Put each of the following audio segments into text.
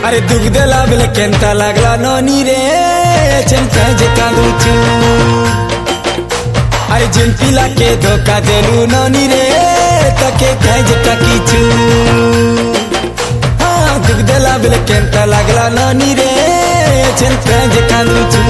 अरे दुख देला बेले केंता लागला नोनी रे चंपा जे कांदुचू अरे जिंपिला के धोखा देलू नोनी रे तके काज टाकीचू हाँ दुख देला बेले केंता लागला नोनी रे चंपा जे कांदुचू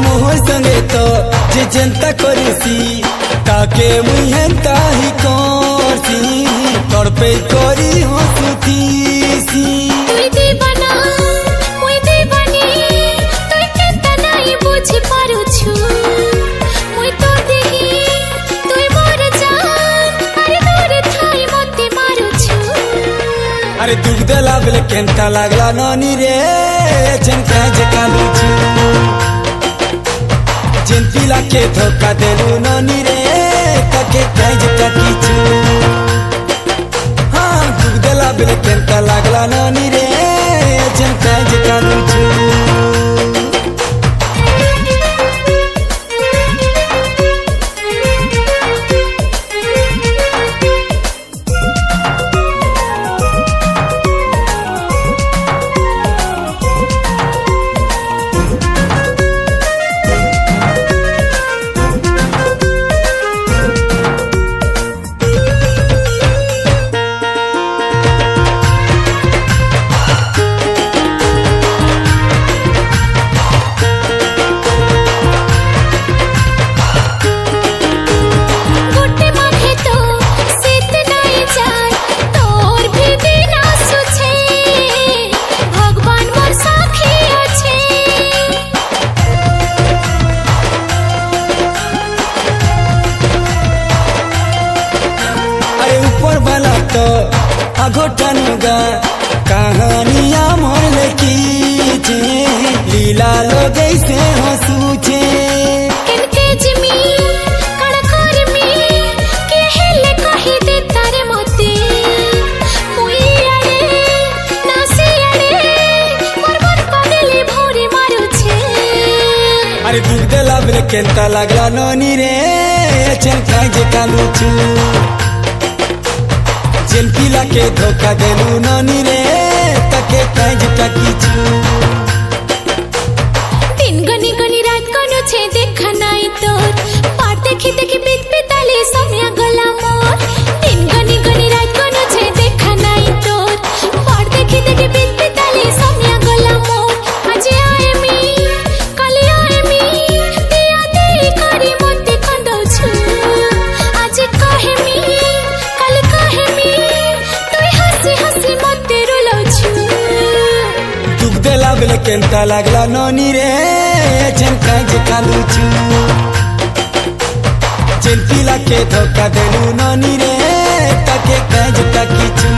मोह संगे तो जे जनता करिसी ताके मुहंता ही कोसी तोर पे करी हंसुतीसी तुई दीवाना मुई दीवानी तुई केता नहीं बुझी पारुछु मुई तो देही तुई मोर जान अरे दूर थाई मते मारुछु अरे दुख देला बेले केंता लागला नोनी रे चंपा जे कांदुचू जिंपिला के धोखा देलू नोनी रे तके काज टाकीचू हाँ दुख देला बेले केंता लागला नोनी रे चंपा जे कांदुचू तो अघोटनुगा कहानियां मोर लिखी लीला लोग ऐसे हंसूचे किनके जिमी कड़कर में के हेले कही दे तारे मोते मुई अड़े नासी अड़े मोर मन पगले भोरे मारुछे अरे दुख देला बेले केंता लागला नोनी रे चंपा जे कांदुचू जिंपिला के धोखा देलू नोनी रे तके काज टाकीचू दिन गनी गनी रात कनो छे देखा नाई तोर पार देखी देखी बीत बिताले समय गला मोर दिन गनी गनी रात कनो छे देखा नाई तोर पार देखी देखी बीत बिताले समय गला मोर आज आए मी कल आए मी दिया दे करी मते कंदौछु आज कहे मी कल कहे मी दुख देला बेले केंता लागला नोनी रे चंपा जे कांदुचू जिंपिला के धोखा देलू नोनी रे तके काज टाकीचू।